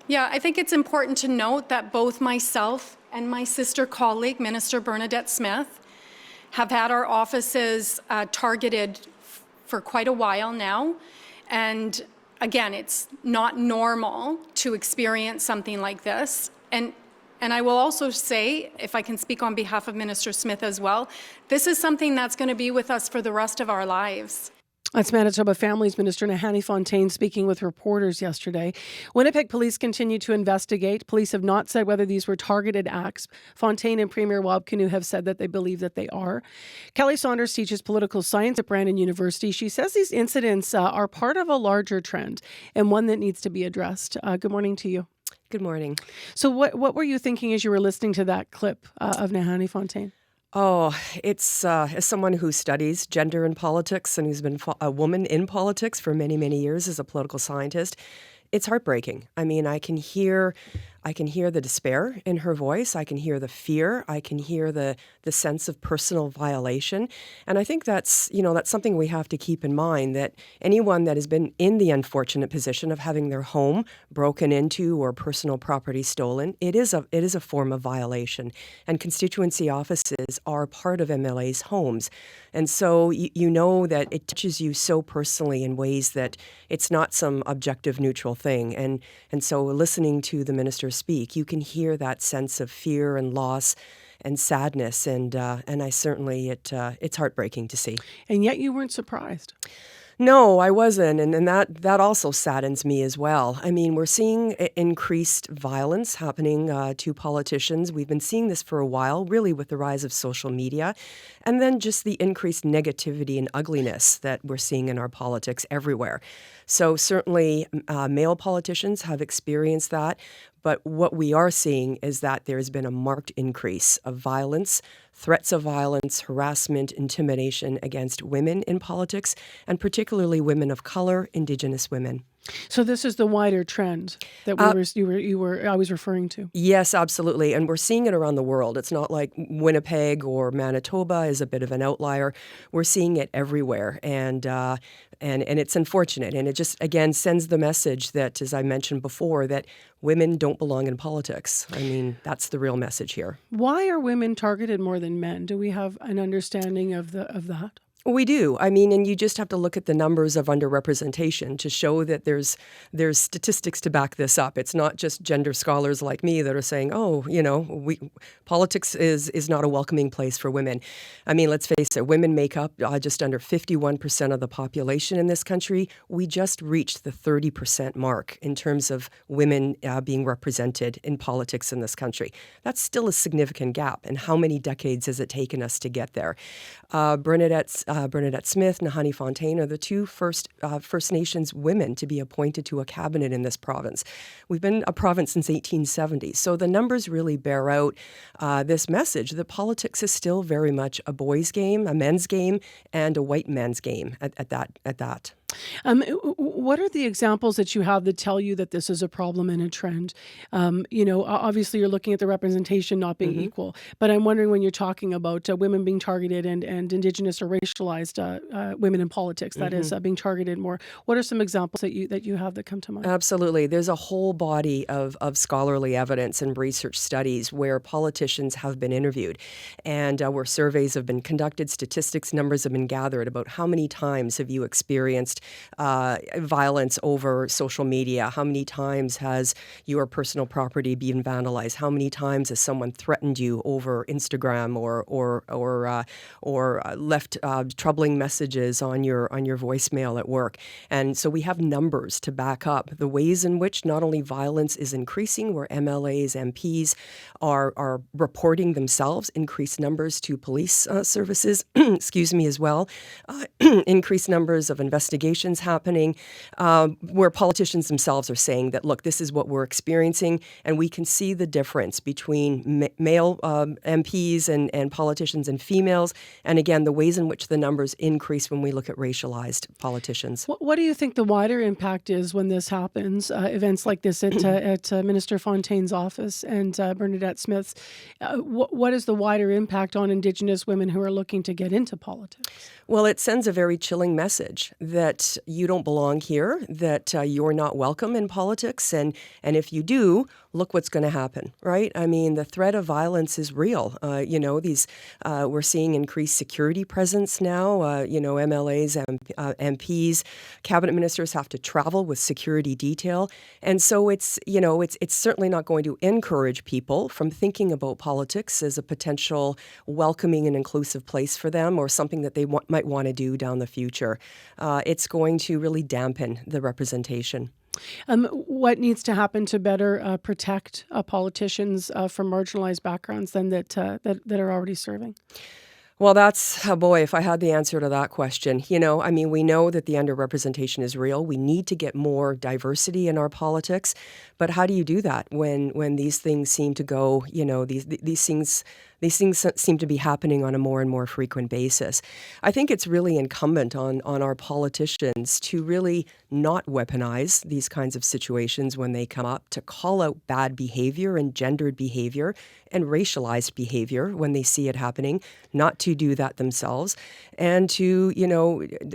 Yeah, I think it's important to note that both myself and my sister colleague, Minister Bernadette Smith, have had our offices targeted for quite a while now. And again, it's not normal to experience something like this. And I will also say, if I can speak on behalf of Minister Smith as well, this is something that's going to be with us for the rest of our lives. That's Manitoba Families Minister Nahanni Fontaine speaking with reporters yesterday. Winnipeg police continue to investigate. Police have not said whether these were targeted acts. Fontaine and Premier Wabkanu have said that they believe that they are. Kelly Saunders teaches political science at Brandon University. She says these incidents are part of a larger trend and one that needs to be addressed. Good morning to you. Good morning. So what were you thinking as you were listening to that clip of Nahanni Fontaine? Oh, it's as someone who studies gender and politics and who's been a woman in politics for many, many years as a political scientist, it's heartbreaking. I mean, I can hear the despair in her voice. I can hear the fear. I can hear the sense of personal violation. And I think that's something we have to keep in mind, that anyone that has been in the unfortunate position of having their home broken into or personal property stolen, it is a form of violation. And constituency offices are part of MLAs' homes. And so you know that it touches you so personally in ways that it's not some objective, neutral thing. And so listening to the minister speak, you can hear that sense of fear and loss and sadness, and I certainly it's heartbreaking to see. And yet you weren't surprised. No, I wasn't, and that also saddens me as well. I mean, we're seeing increased violence happening to politicians. We've been seeing this for a while, really with the rise of social media, and then just the increased negativity and ugliness that we're seeing in our politics everywhere. So certainly male politicians have experienced that, but what we are seeing is that there has been a marked increase of violence, threats of violence, harassment, intimidation against women in politics, and particularly women of color, Indigenous women. So this is the wider trend that you were always referring to. Yes, absolutely. And we're seeing it around the world. It's not like Winnipeg or Manitoba is a bit of an outlier. We're seeing it everywhere. And it's unfortunate. And it just, again, sends the message that, as I mentioned before, that women don't belong in politics. I mean, that's the real message here. Why are women targeted more than men? Do we have an understanding of that? We do. I mean, and you just have to look at the numbers of underrepresentation to show that there's statistics to back this up. It's not just gender scholars like me that are saying, politics is not a welcoming place for women. I mean, let's face it, women make up just under 51% of the population in this country. We just reached the 30% mark in terms of women being represented in politics in this country. That's still a significant gap. And how many decades has it taken us to get there? Bernadette Smith, Nahanni Fontaine are the two First Nations women to be appointed to a cabinet in this province. We've been a province since 1870. So the numbers really bear out this message that politics is still very much a boys' game, a men's game, and a white man's game at that. What are the examples that you have that tell you that this is a problem and a trend? Obviously you're looking at the representation not being equal, but I'm wondering when you're talking about women being targeted and Indigenous or racialized women in politics, that is being targeted more. What are some examples that you have that come to mind? Absolutely. There's a whole body of scholarly evidence and research studies where politicians have been interviewed and where surveys have been conducted, statistics, numbers have been gathered about how many times have you experienced violence over social media? How many times has your personal property been vandalized? How many times has someone threatened you over Instagram or left troubling messages on your voicemail at work? And so we have numbers to back up the ways in which not only violence is increasing, where MLAs, MPs are reporting themselves, increased numbers to police services, as well, increased numbers of investigations happening, where politicians themselves are saying that, look, this is what we're experiencing, and we can see the difference between male MPs and politicians and females, and again, the ways in which the numbers increase when we look at racialized politicians. What do you think the wider impact is when this happens, events like this at Minister Fontaine's office and Bernadette Smith's? What is the wider impact on Indigenous women who are looking to get into politics? Well, it sends a very chilling message that you don't belong here. here that you're not welcome in politics, and if you do, look what's going to happen, right? I mean, the threat of violence is real. We're seeing increased security presence now. MLAs, MPs, cabinet ministers have to travel with security detail, and so it's certainly not going to encourage people from thinking about politics as a potential welcoming and inclusive place for them, or something that they might want to do down the future. It's going to really dampen the representation. What needs to happen to better protect politicians from marginalized backgrounds than that are already serving? Well, that's, oh boy, if I had the answer to that question. We know that the underrepresentation is real. We need to get more diversity in our politics. But how do you do that when these things seem to go, these things seem to be happening on a more and more frequent basis? I think it's really incumbent on our politicians to really not weaponize these kinds of situations when they come up, to call out bad behavior and gendered behavior and racialized behavior when they see it happening, not to do that themselves, and to,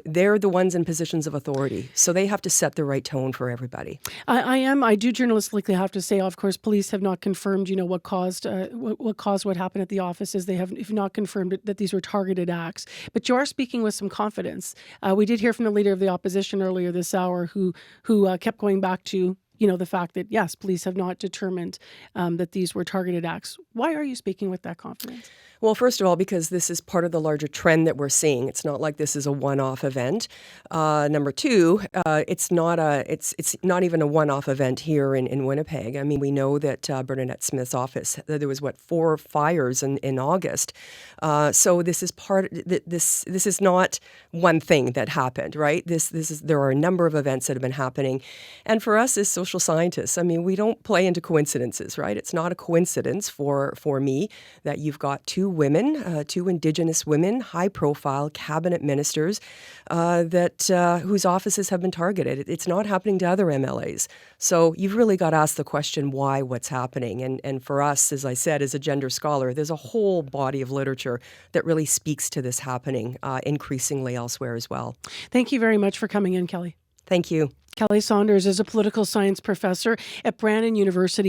they're the ones in positions of authority, so they have to set the right tone for everybody. I do journalistically have to say, of course, police have not confirmed, what caused what happened at the offices. They have not confirmed that these were targeted acts. But you are speaking with some confidence. We did hear from the leader of the opposition earlier this hour, who kept going back to the fact that, yes, police have not determined that these were targeted acts. Why are you speaking with that confidence? Well, first of all, because this is part of the larger trend that we're seeing. It's not like this is a one-off event. Number two, it's not even a one-off event here in Winnipeg. I mean, we know that Bernadette Smith's office, there was 4 fires in August. So this is this is not one thing that happened, right? There are a number of events that have been happening, and for us as social scientists, I mean, we don't play into coincidences, right? It's not a coincidence for me that you've got 2 women, 2 Indigenous women, high-profile cabinet ministers whose offices have been targeted. It's not happening to other MLAs. So you've really got to ask the question, why, what's happening? And for us, as I said, as a gender scholar, there's a whole body of literature that really speaks to this happening increasingly elsewhere as well. Thank you very much for coming in, Kelly. Thank you. Kelly Saunders is a political science professor at Brandon University.